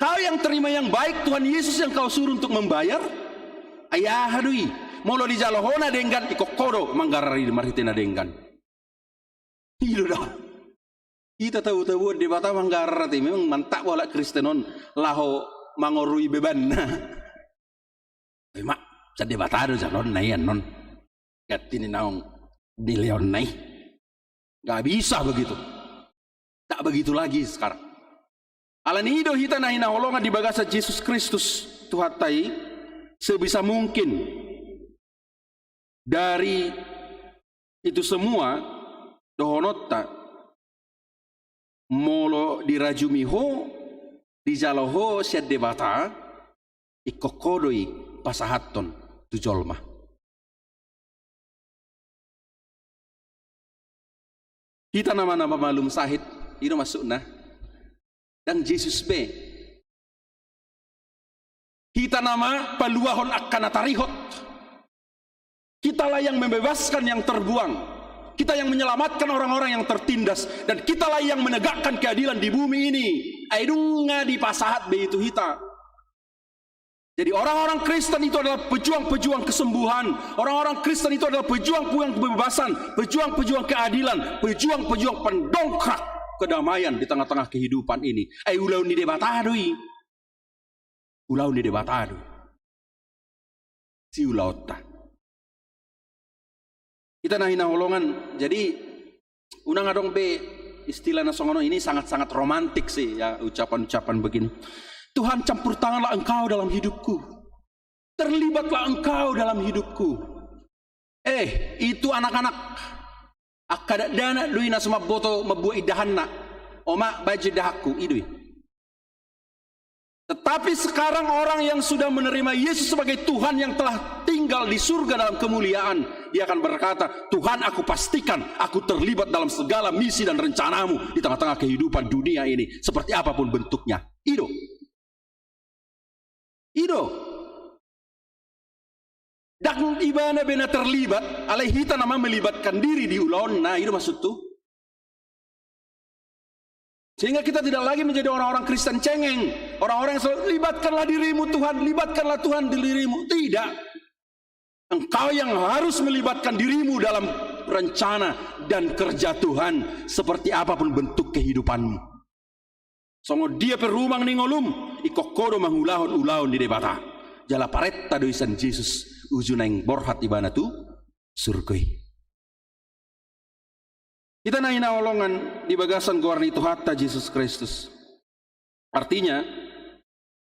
Kau yang terima yang baik, Tuhan Yesus yang kau suruh untuk membayar. Ayah hadui, molo di jalohona denggan ikokodo manggarari maritina denggan. Itu dah. Kita tahu-tahu di bata manggarati memang mantap wala Kristenon laho mangorui beban. Mak, jadi bata do jalon nayan non. Katini naong di leon nai. Gak bisa begitu. Tak begitu lagi sekarang. Alan hido hita nahi naholongan di bagasa Yesus Kristus Tuhatai sebisa mungkin dari itu semua dohonota molo dirajumiho di jaloho siad debata ikokodoi pasahaton tujolma. Kita nama-nama malum sahid itu masuk nah dan Yesus be kita nama paluahon akan atarihot. Kitalah yang membebaskan yang terbuang, kita yang menyelamatkan orang-orang yang tertindas, dan kitalah yang menegakkan keadilan di bumi ini. Aidunga di pasahat be itu kita. Jadi orang-orang Kristen itu adalah pejuang-pejuang kesembuhan. Orang-orang Kristen itu adalah pejuang-pejuang kebebasan, pejuang-pejuang keadilan, pejuang-pejuang pendongkrak kedamaian di tengah-tengah kehidupan ini. Ulau ni debatadui. Ulau ni debatadui. Si ulau ta. Kita nahina holongan. Jadi unang adong be istilah nasongono ini sangat-sangat romantik sih ya ucapan-ucapan begini. Tuhan campur tanganlah engkau dalam hidupku. Terlibatlah engkau dalam hidupku. Itu anak-anak. Akadak dana duina semua boto membuat idahanna. Oma baju dahakku idui. Tetapi sekarang orang yang sudah menerima Yesus sebagai Tuhan yang telah tinggal di surga dalam kemuliaan, dia akan berkata, Tuhan aku pastikan aku terlibat dalam segala misi dan rencanamu di tengah-tengah kehidupan dunia ini. Seperti apapun bentuknya. Ido. Dan ibana bena terlibat, alehita nama melibatkan diri di ulon. Nah, itu maksud tuh. Sehingga kita tidak lagi menjadi orang-orang Kristen cengeng, orang-orang yang selalu libatkanlah dirimu Tuhan, libatkanlah Tuhan di dirimu. Tidak. Engkau yang harus melibatkan dirimu dalam rencana dan kerja Tuhan seperti apapun bentuk kehidupanmu. Songo dia perumang ningolum ikokodo mangulahon-ulahon di debata. Jala paretta doisan Yesus ujuneng borhat ibana tu surgoi. Kita naina olongan di bagasan gorni itu hatta Yesus Kristus. Artinya,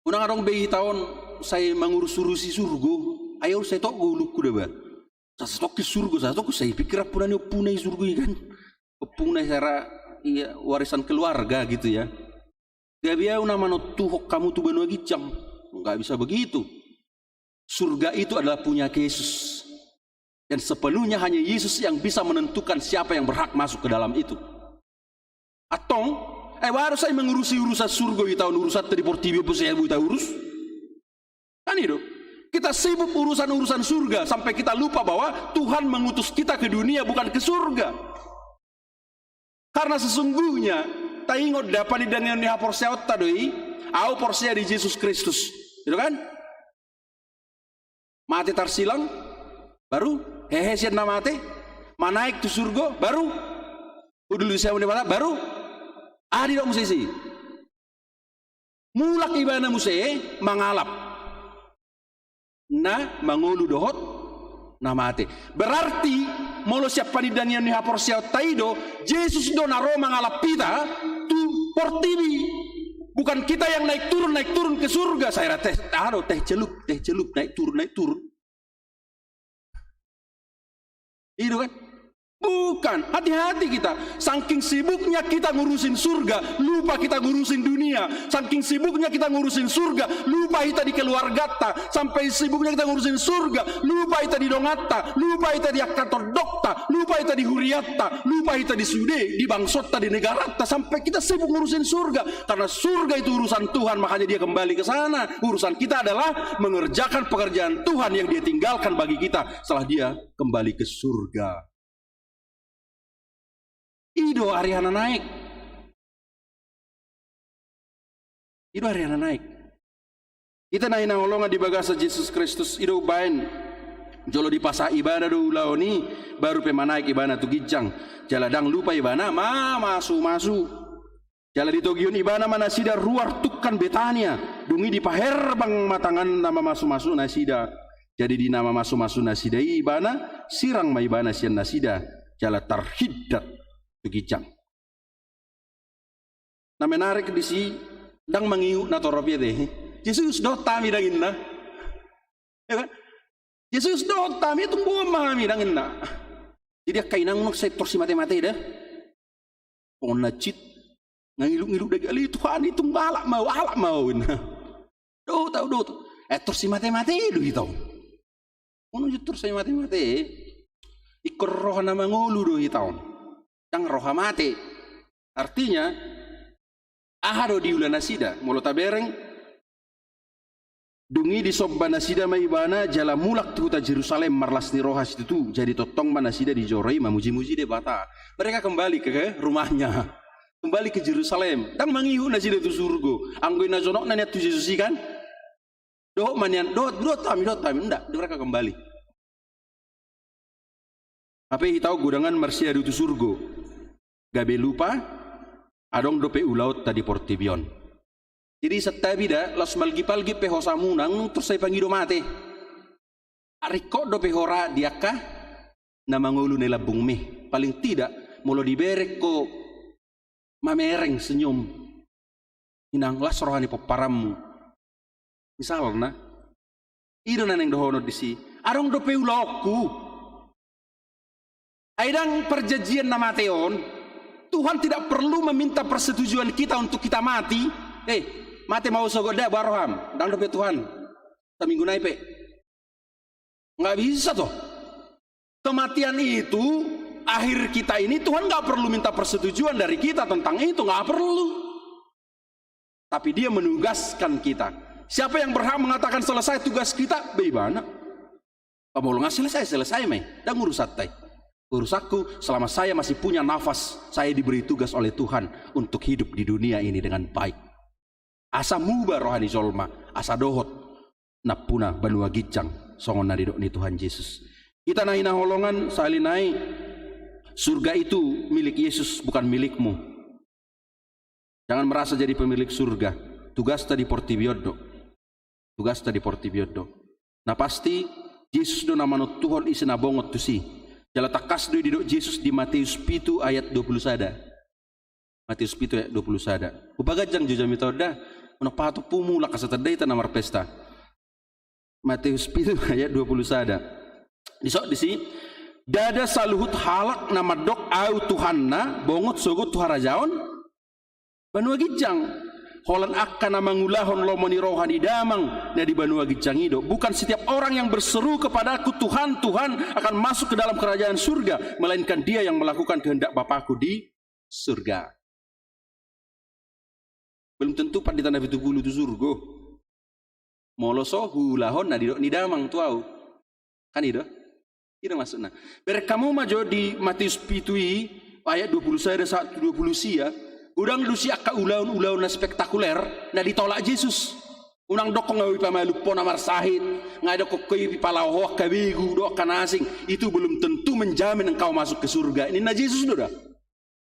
unang arong behi tahun saya mengurus-urusi surga. Ayo saya tok guluk kuda ba. Saya tok ke surga, saya tok saya pikir punai punai surga kan. Punai cara iya warisan keluarga gitu ya. Gak biar una manotuhok kamu tuh benua gicam. Enggak bisa begitu. Surga itu adalah punya Yesus. Dan sepenuhnya hanya Yesus yang bisa menentukan siapa yang berhak masuk ke dalam itu. Atong, baru saya mengurusi urusan surga di tahun urusan tadi portibio saya buta urus. Kan itu. Kita sibuk urusan-urusan surga sampai kita lupa bahwa Tuhan mengutus kita ke dunia bukan ke surga. Karena sesungguhnya taingot dapat dan yang dihaporseot tadoi, au porsia di Yesus Kristus. Gitu kan? Mati tarsilang baru hehe sian namate manaik tu surga baru udul saya mendebat baru adi dok musisi mulak ibana musee mangalap na mangulu dohot namate berarti molo siapa di dan yang dihapor taido Yesus do naro mangalap pita tu portibi bukan kita yang naik turun ke surga. Saya teh teh celup naik turun itu kan? Bukan, hati-hati kita. Saking sibuknya kita ngurusin surga, lupa kita ngurusin dunia. Saking sibuknya kita ngurusin surga, lupa kita di keluargata. Sampai sibuknya kita ngurusin surga, lupa kita di dongata, lupa kita di kantor dokta, lupa kita di huriata, lupa kita di sude, di bangsota, di negarata. Sampai kita sibuk ngurusin surga. Karena surga itu urusan Tuhan, makanya dia kembali ke sana. Urusan kita adalah mengerjakan pekerjaan Tuhan yang dia tinggalkan bagi kita setelah dia kembali ke surga. Ido Ariana naik Itu hari anak naik. Kita naik nangolongan di bagasa Yesus Kristus. Itu bain. Jolo di pasah ibana do ulau ni baru pemanaik ibana tu gijang. Jaladang lupa ibana masuk. Jala di togion ibana mana sida ruar tukkan Betania. Dungi di paher bang matangan nama masuk nasida. Jadi di nama masuk nasida ibana sirang ma ibana sian nasida. Jala terhidat tu gijang. Nah menarik di si dang mangiu na toropia deh. Yesus dota mi dangin na. Ya kan? Yesus dota mi tumbuh mami dangin na. Jadi kainang nok sektor si mate-mate dah. Pon cit ngiluk-ngiluk dari ali Tuhan itu alak mau na. Do terus si mate-mate do hitau. Ono terus si mate-mate. Ikor roh na mangulu do hitau. Yang roh mate. Artinya ahado di ulan nasida molo tabereng dungi di sobba nasida maibana jala mulak tu ta Jerusalem marlas ni rohas itu jadi totong manasida di jorai mamuji-muji de bata. Mereka kembali ke rumahnya. Kembali ke Jerusalem dan mangihu nasida tu surgo. Anggoy na jonok na niat tu Yesus kan. Do manian do tami ndak mereka kembali. Apa hitau gudangan marsia tu surgo. Gabe lupa adong dope ulaut tadi portibion. Jadi setabi dah los malgi-palgi pehosamunang terus saya pangido mate. Ariko dope hora diakah na mangulu nela bung meh. Paling tidak molo diberek ko mamereng senyum. Inanglas rohani poparamu. Misalnya, ido na neng dohono disi. Arong dope ulautku. Aidang perjanjian na mateon. Tuhan tidak perlu meminta persetujuan kita untuk kita mati. Mati mau sogoda baroham. Dan dope Tuhan. Seminggu naik pe. Nggak bisa toh. Kematian itu akhir kita ini Tuhan nggak perlu minta persetujuan dari kita tentang itu, nggak perlu. Tapi Dia menugaskan kita. Siapa yang berhak mengatakan selesai tugas kita? Bagaimana? Kamu nggak selesai meh. Dan ngurusatai. Urusakku selama saya masih punya nafas, saya diberi tugas oleh Tuhan untuk hidup di dunia ini dengan baik. Asa muba rohani zolma, asa dohot napuna banua gicang songon nadidok ni Tuhan Yesus. Kita nahi holongan salinai surga itu milik Yesus bukan milikmu. Jangan merasa jadi pemilik surga. Tugas tadi portibiodo. Nah pasti Yesus do namano Tuhan isina bongot tu si. Jala takas do didok Yesus di Matius 7 ayat 20 sada. Matius 7 ayat 20 sada. Upagajang jujami toda ono pato pumula kasatadai ta namar pesta. Matius 7 ayat 20 sada. Disok di sini dada saluhut halak nama dok au Tuhanna bongot sogut tuharajaon banua gijang holan akan nama ngulahon lomoni rohani damang na di banua gijang ido. Bukan setiap orang yang berseru kepadaku Tuhan akan masuk ke dalam kerajaan surga, melainkan dia yang melakukan kehendak Bapakku di surga. Belum tentu pada tanah itu bulu tu surga. Moloso hulahon na di damang tuau kan itu. Itu maksudnya. Berkamu majo di Matius 7 ayat 20 saya saat 20 sia. Udang dusi akka ulaun na spektakuler na ditolak Yesus. Unang dokong ngawi pamalupo na marsahit, ngada ko koy pipalaho kabigu do kanasing. Itu belum tentu menjamin engkau masuk ke surga. Ini na Yesus sudah.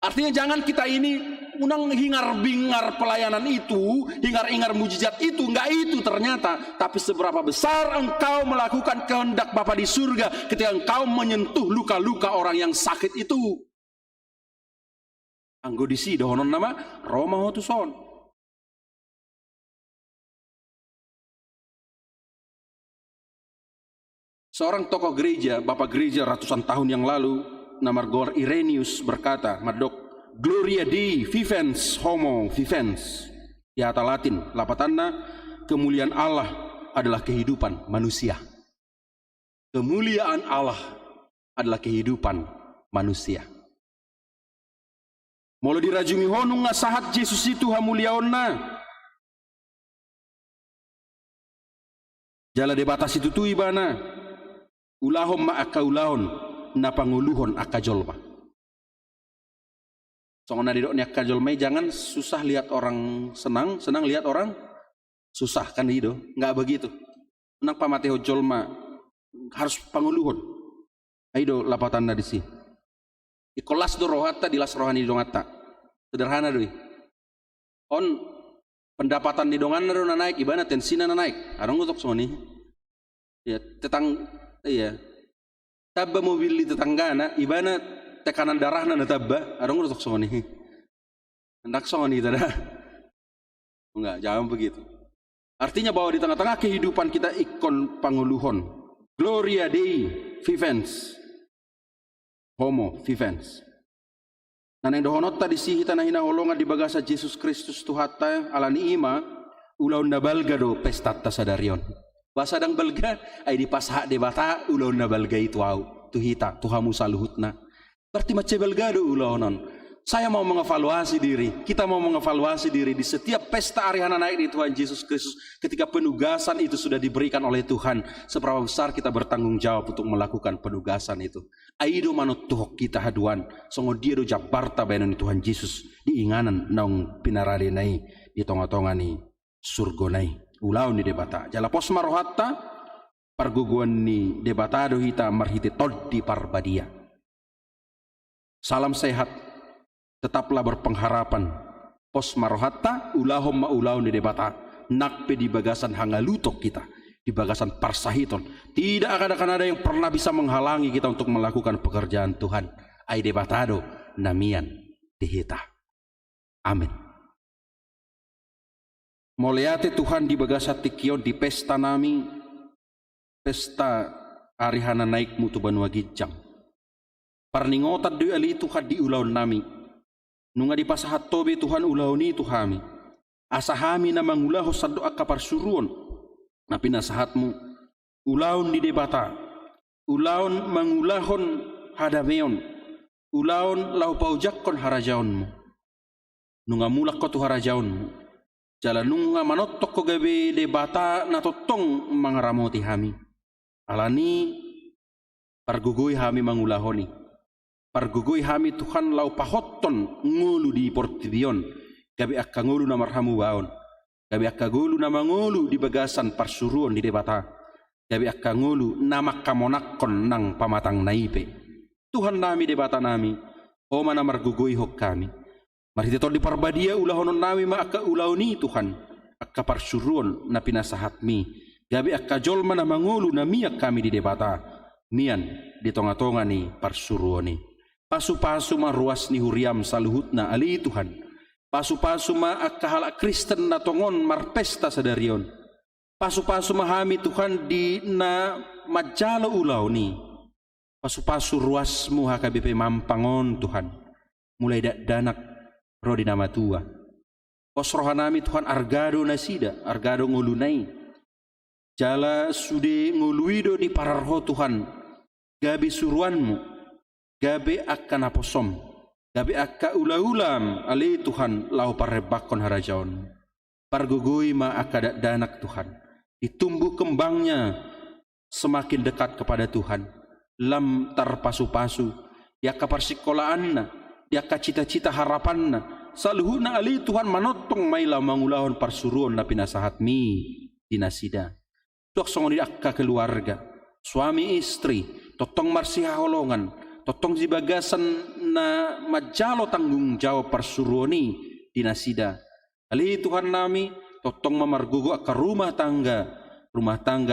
Artinya jangan kita ini unang hingar-bingar pelayanan itu, hingar-hingar mujizat itu, enggak itu ternyata. Tapi seberapa besar engkau melakukan kehendak Bapa di surga ketika engkau menyentuh luka-luka orang yang sakit itu. Anggo disi dohonon nama Roma hotuson. Seorang tokoh gereja, bapak gereja ratusan tahun yang lalu, nama Gor Irenaeus berkata, Madok, Gloria Dei vivens homo vivens. Di kata Latin, lapatanna, kemuliaan Allah adalah kehidupan manusia. Kemuliaan Allah adalah kehidupan manusia. Molo dirajumi honung sahat Yesus itu hamuliaonna. Jala debatas itu tu ibana. Ulahom ma aka ulahon na panguluhon aka jolma. Songon nadi dok niak kajol mai jangan susah lihat orang senang, senang lihat orang susah kan itu, nggak begitu. Nang pamate hojol ma harus panguluhon. Aido lapatan di sini. Ikolas do rohata dilas rohani dongata. Sederhana doi. On pendapatan di dongan na naik, ibana tensina na naik. Arong utok soni. Ya iya. Tabba mobil di tetanggana, ibana tekanan darahna na tabba, arong utok soni. Hendak soni tada. Enggak, jangan begitu. Artinya bahwa di tengah-tengah kehidupan kita ikon panguluhon. Gloria Dei vivens. Homo vivens. Naneng dohonot tadi sih kita nahina holongan di bagasa Yesus Kristus Tuhata alani ima ulaun na balga do pestata sadarion. Bahasa dang balga ay di pasha debata ulaun na balga itu au tuhita tuhamu saluhutna. Berarti mace balga do ulaunon. Saya mau mengevaluasi diri, kita mau mengevaluasi diri di setiap pesta arihana naik di Tuhan Yesus Kristus. Ketika penugasan itu sudah diberikan oleh Tuhan, seberapa besar kita bertanggung jawab untuk melakukan penugasan itu. Aido manut tuhok kita haduan, songo dia do jabarta bayanan Tuhan Yesus diinganan naung pinarade nai di tonga-tonga ni surgo nai. Ulau ni debata, jala pos marohatta parguguan ni debata do hita marhiti tod di parbadia. Salam sehat. Tetaplah berpengharapan. Pos marohatta ulahom maulau di debata. Nakpe di bagasan hangalutok kita. Di bagasan parsahiton. Tidak akan ada yang pernah bisa menghalangi kita untuk melakukan pekerjaan Tuhan. Ai debatado namian dihita. Amin. Moleate Tuhan di bagasa tikion di pesta nami. Pesta arihana naik mutu banua gijang. Parningotat di ali Tuhan di ulau nami. Nunga di pasahat tobe Tuhan ulauni Tuhami. Asahami na mangulahos sa doa kaparsuruon. Na pinasahatmu. Ulaun di debata. Ulaun mangulahon hadameon. Ulaun lau paujakkon harajaonmu. Nunga mulak ko tu harajaonmu. Jala nunga manottok ko gabe debata na totong mangaramoti hami. Alani pargugoy hami mangulahoni. Pargugoy hami Tuhan lau pahotton ngulu di portidion. Gabi akka ngulu na marhamu baon. Gabi akka ngulu na mangulu di bagasan parsuruon di debata. Gabi akka ngulu na makamonakkon nang pamatang naipe. Tuhan nami debata nami. Oma na margugoy hok kami. Marhitetor di parbadia ulahonon nami ma akka ulauni Tuhan. Akka parsuruon na pinasahatmi. Gabi akka jolma na mangulu na miyak kami di debata. Mian di tonga-tonga ni parsuruoni. Pasu-pasu ma ruas ni huriam saluhutna ali Tuhan. Pasu-pasu ma akahala Kristen na tongon marpesta sadarion. Pasu-pasu mahami Tuhan di na majalo ulaw ni. Pasu-pasu ruasmu hakabipe mampangon Tuhan. Mulai danak rodi nama tua. Posrohanami Tuhan argado nasida, argado ngulunai. Jala sude nguluido di pararho Tuhan. Gabi suruanmu. Gabe akka naposom, gabe akka ula-ulam ali Tuhan lau parebakon harajaon. Pargugoy ma akka danak Tuhan. Ditumbuh kembangnya semakin dekat kepada Tuhan. Lam tarpasu-pasu, yakka parsikolaanna, yakka cita-cita harapanna. Saluhuna ali Tuhan manotong maila mangulahon parsuruon na pinasahatmi dinasida. Tuak songoni akka keluarga, suami istri, totong marsiha holongan. Totong si bagasan na majalo tanggung jawab parsuruoni dinasida. Ali Tuhan nami totong mamargugo akka rumah tangga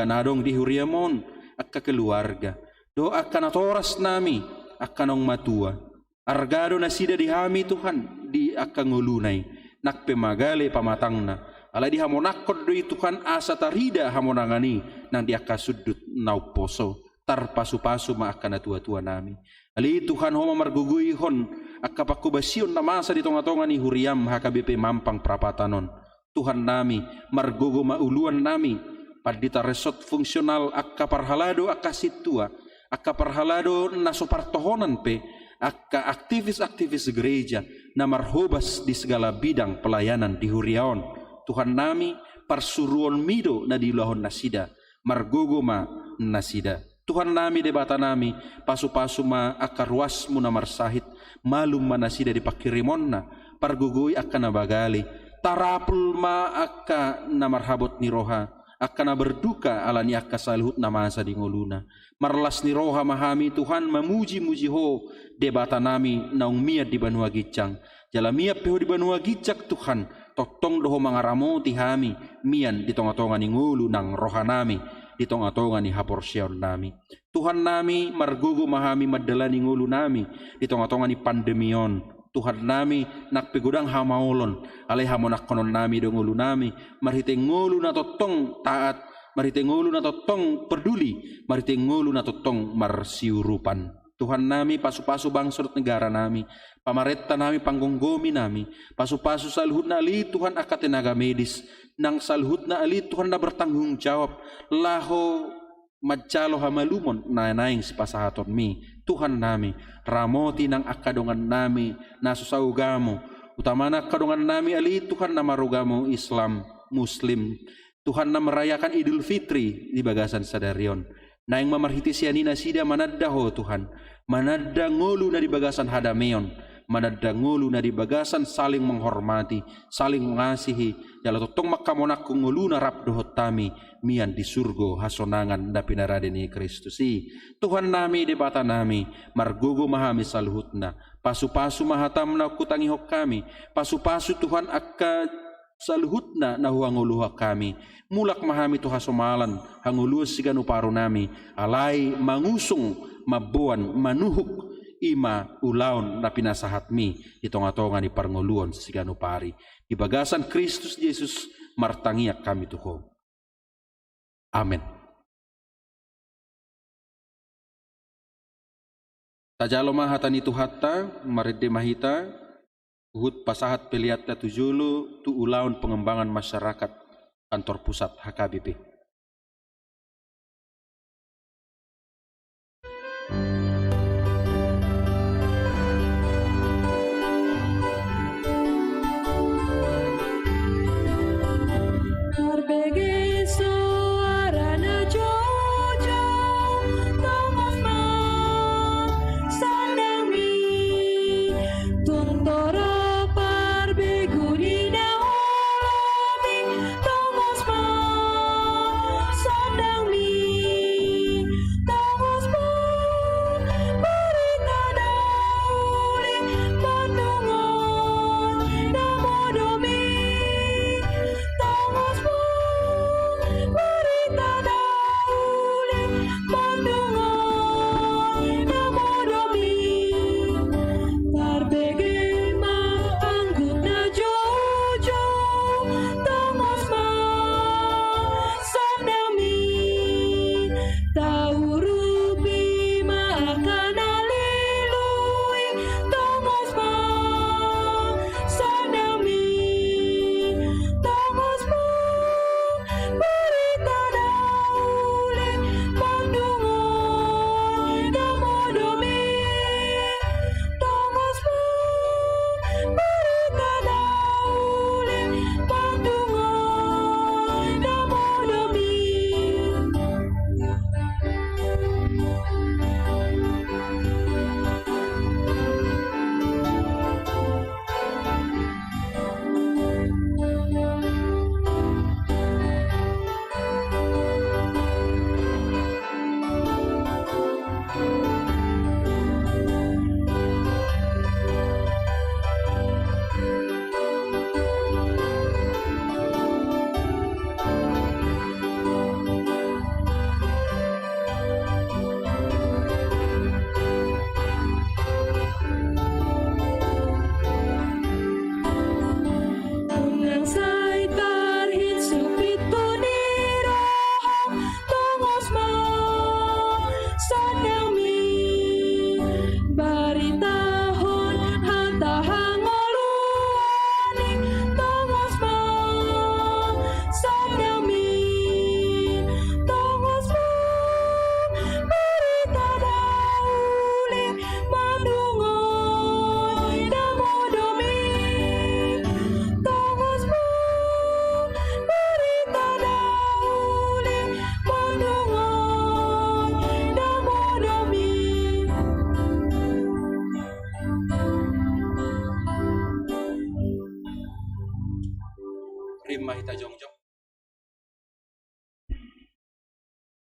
nadong di huriamon akka keluarga. Do akka natoras nami akka nong matua. Argado nasida di hami Tuhan di akka ngulunay. Nakpe magale pamatangna. Ala di hamonakot do Tuhan asa tarida hamonangani nang di akka sudut nauposo. Tarpasu-pasu ma akka natua-tua nami. Ali Tuhan homa marguguyhon akka pakubasyon na masa di tonga-tonga ni huriam hakabipe mampang prapatanon. Tuhan nami margugo mauluan nami padita resort fungsional akka parhalado akka situa akka parhalado na sopartohonan pe akka aktivis-aktivis gereja na marhobas di segala bidang pelayanan di huriaon. Tuhan nami parsuruon mido na dilahon nasida margugo ma nasida. Tuhan nami debata nami, pasu-pasu ma akka ruas mu na marsahit, malum manasida di pakirimonna, pargugui akka nabagali, tarapul ma akka namarhabot ni roha, akka na berduka ala ni akka salhut na masa di ngoluna. Marlas ni roha mahami Tuhan mamuji-muji ho, debata nami naung miat di Banua Gicang. Jala miat peho di Banua Gicak Tuhan, totong doho mangaramoti hami, mian di tonga-tonga ni ngulu nang roha nami, di tonga-tonga ni haporsyaon nami. Tuhan nami margugo mahami madalani ngulu nami di tonga-tonga ni pandemion. Tuhan nami nakpigudang hamaolon alay hamonak konon nami do ngulu nami marhite ngulu na totong taat, marhite ngulu na totong peduli, marhite ngulu na totong marsiurupan. Tuhan nami pasu-pasu bangsot negara nami, pamaretta nami panggonggomi nami, pasu-pasu salhut na ali Tuhan akat tenaga medis, nang salhut na ali Tuhan na bertanggung jawab, laho madjalo hamalumon na naing si pasahaton mi. Tuhan nami ramoti nang akadongan nami nasusaugamo, utamana akadongan nami ali Tuhan na marugamo Islam Muslim. Tuhan na merayakan Idul Fitri di Bagasan Sadarion. Naing mamarhiti sianina sida manadda ho Tuhan, manadda ngulu na di Bagasan Hadameon, manadda ngulu na di Bagasan saling menghormati, saling mengasihi, jala totong makamonak kung ngulu na rapdohot tami, mian di surgo hasonangan na pinarade ni Kristusi. Tuhan nami debata nami, margugo mahami salhutna, pasu-pasu mahatam na kutangihok kami, pasu-pasu Tuhan akka salhutna na huanguluha kami, mulak mahami to hasomalan, hanguluas sigano paro nami, alay mangusong mabuan manuhuk ima ulaon na pinasahat mi itonga-tonga ni parnguluan sa sigano pari. Di Bagasan Kristus Jesus martangiak kami tuho. Amen. Tajalo mahatan itu hatta maride mahita uhud pasahat peliat tujulu tu ulaun pengembangan masyarakat kantor pusat HKBP.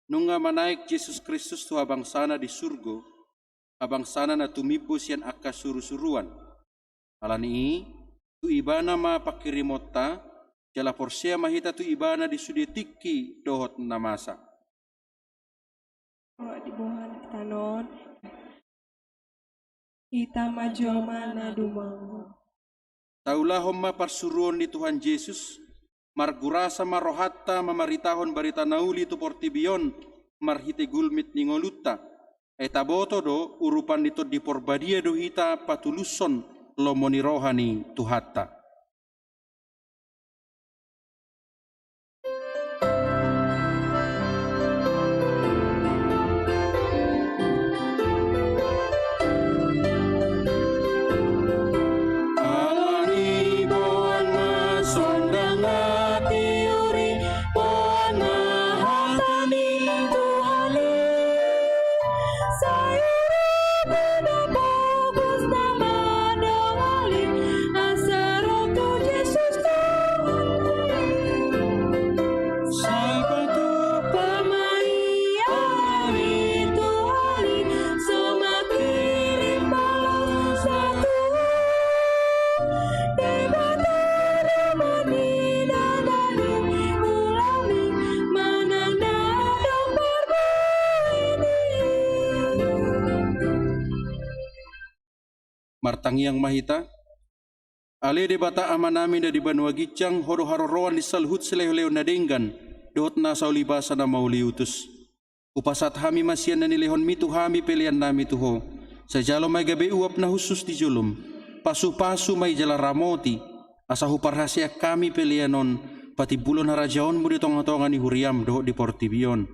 Nunga manaik Yesus Kristus tu habang sana di surgo, habang sana na tumibo siyan akka suru-suruan. Alani tu ibana ma pakirimota, jala porsia mahita tu ibana di sudetiki dohot namasa. Di buhan tanon, kita majo mana dumango. Taulah homma parsuruan di Tuhan Yesus, margurasa marohatta mamaritahon barita nauli tu portibion, marhite gulmit ningoluta. Taboto do urupan dito di porbadia do hita patuluson lomoni rohani tuhatta. Martangiang mahita, ale de bata amanami da di banua gicang horo haroroan di salhut seleo-leo nadenggan, dot na saulibasa na mauliutus. Upasat hami masian na nilehon mitu hami pelian nami tuho, sa jalo may gabi uap na husus di julum, pasu-pasu may jala ramoti, asa huparhasya kami pelianon, pati bulon harajaon mo di tong-tongan ni huriam doh di portibion.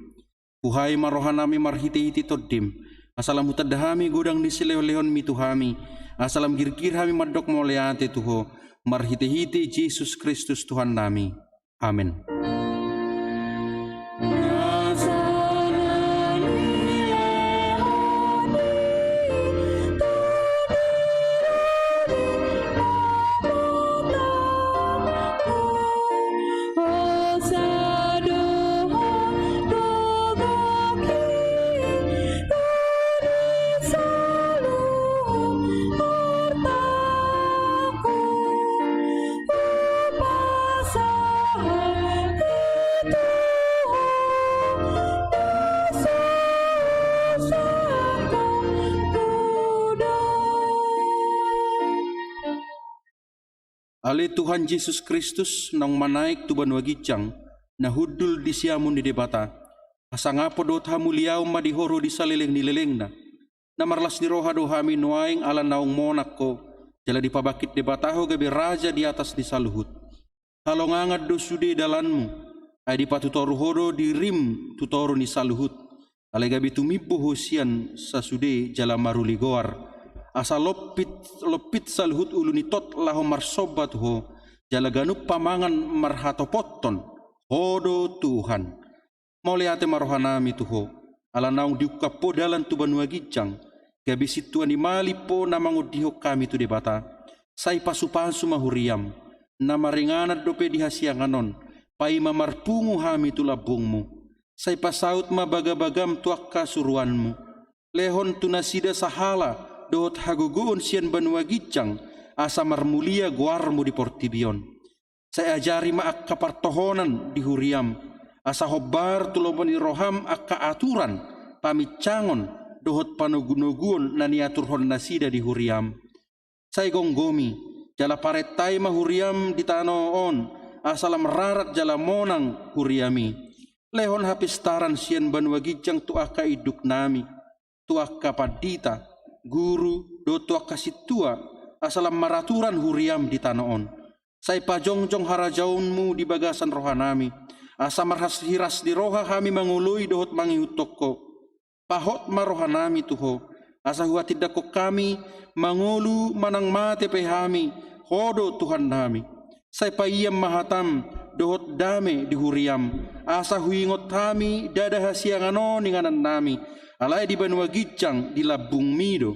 Buhay marohan nami marhiti-hiti toddim, asalam hutadahami gudang di seleo-leon mitu hami, asalam girgir hami madok moleate tuho, marhiti-hiti Yesus Kristus Tuhan nami. Amin. Ale Tuhan Yesus Kristus nang manaik tu banua gicang, na hudul di siamun di debata, asangapo dot hamuliaw madihoro di salileng nileleng na marlas ni roha do hami nuaing ala naung monak ko, jala di pabakit debataho gabi raja di atas di saluhut. Halongangad do sude dalanmu, ay di patutoru hodo di rim tutoru ni saluhut, ale gabi tumibo hosian sa sude jala maruligoar. Asa lopit saluhut uluni tot laho marsobat ho, jala ganup pamangan marhatopotton, hodo Tuhan. Mauliate marohanami tuho, ala naung diukapo dalan tu banua gicang, gabi situan di malipo na mangudihok kami tu debata, say pasupasu mahuriam, na maringanat dope di hasianganon, pai mamarpungu hami tu labungmu, say pasaut mabagabagam tuakka suruanmu, lehon tunasida sahala, dohot haguguun sian banua gicang, asa marmulia guarmu di portibion. Saya ajari ma akka partohonan di huriam, asa hobar tulobon ni roham akka aturan, pamicangon, dohot panugunugun na niaturhon nasida di huriam. Saya gonggomi, jala paretay mahuriam di tanoon, asalam rarat jala monang huriami. Lehon hapistaran sian banua gicang tu akka iduk nami, tu akka padita, guru do tuak kasitua asalam maraturan huriam di tanoon. Say pajongjong harajaunmu di bagasan rohanami, asa marhas hiras di roha kami mangului dohot mangihutokko. Pahot marohanami tuho, asa huatidako kami mangulu manang mate pehami, hodo Tuhan nami. Say paiyam mahatam dohot dame di huriam, asa huingot kami dada hasiangano ninganan nami, alay di banua gicang di labung mido.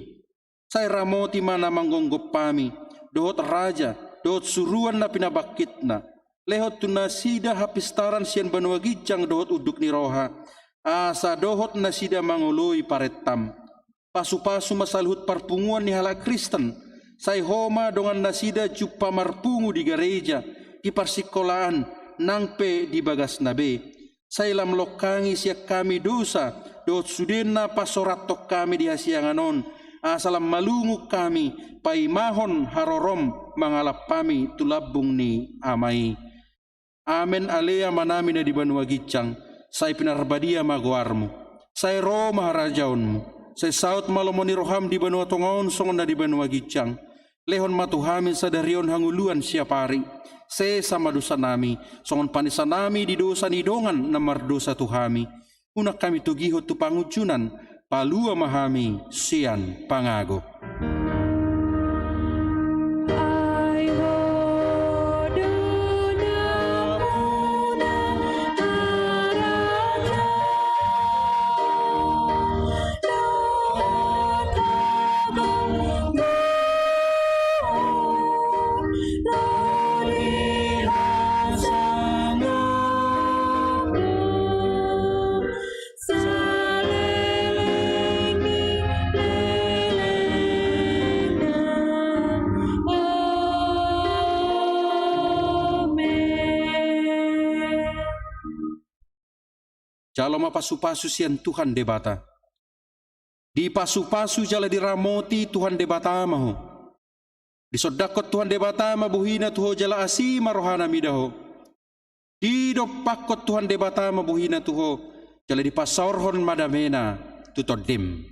Say ramoti mana manggonggop pami, dohot raja, dohot suruan na pinabakit na. Lehot tunasida hapistaran sian banua gicang dohot uduk ni roha. asa dohot na sida mangoloy paretam. Pasu-pasu masalhut parpunguan ni hala Kristen, say homa dongan nasida jupa marpungu di gereja, di parsikolaan, nangpe di bagas nabe. Say lam lokangi siak kami dosa, dot sudena pasoratok kami di hasianganon, asalam malungu kami, paimahon harorom mangalap kami tulabung ni amai. Amen alea manami na di banua gicang, say pinarbadia maguarmu, say roh maharajaunmu, say saut malomoni roham di banua tongaon songon na di banua gicang, lehon matuhamin sa darion hanguluan siapari, se sama dosa nami, songon panisa nami di dosa ni dongan na mardosa tuhami, unak kami tugihot tu pangujunan, palua mahami sian pangago. Jalo mapasu-pasu sian Tuhan debata. Di pasu-pasu jala diramoti Tuhan debata maho. Di sodakot Tuhan debata mabuhina tuho jala asi marohana midaho. Di dopakot Tuhan debata mabuhina tuho jala di pasaurhon madamena tutodim.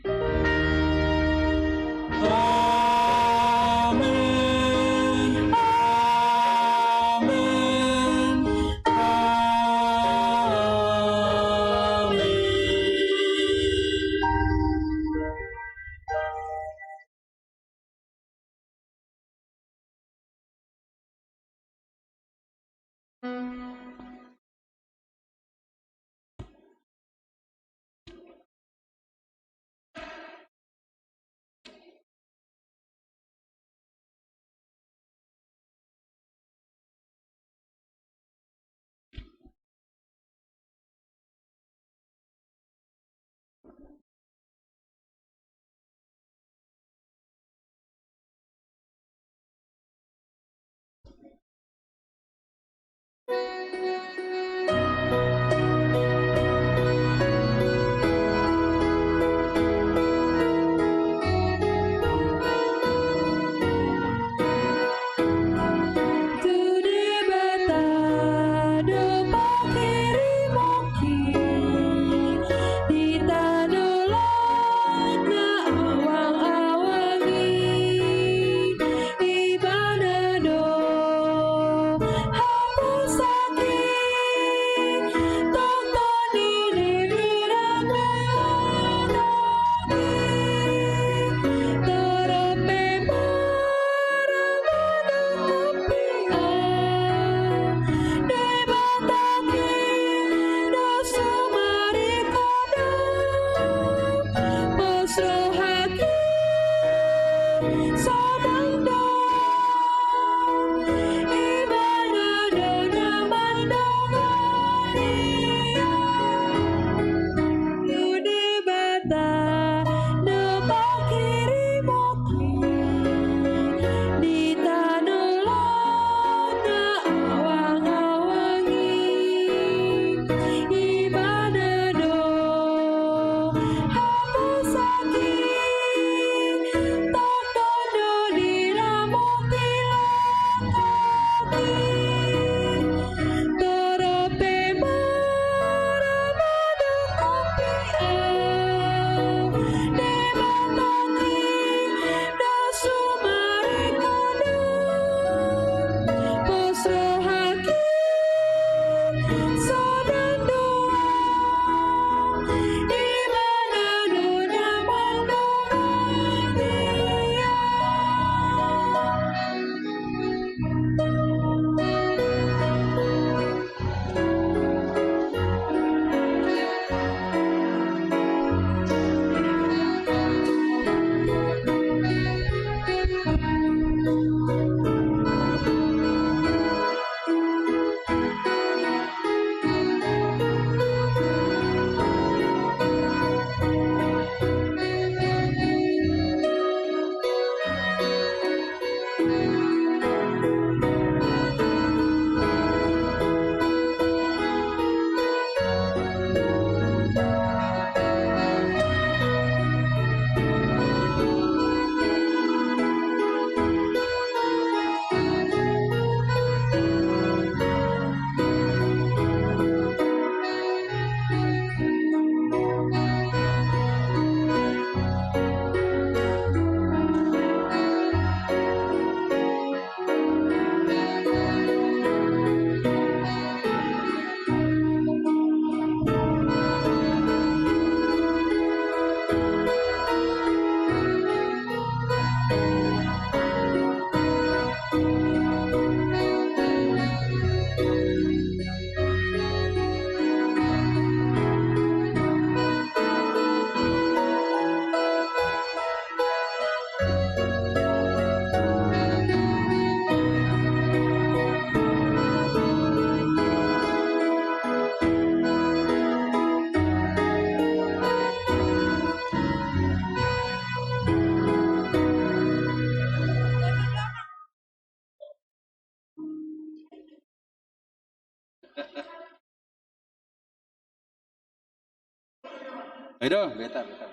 Ayo, beta, beta.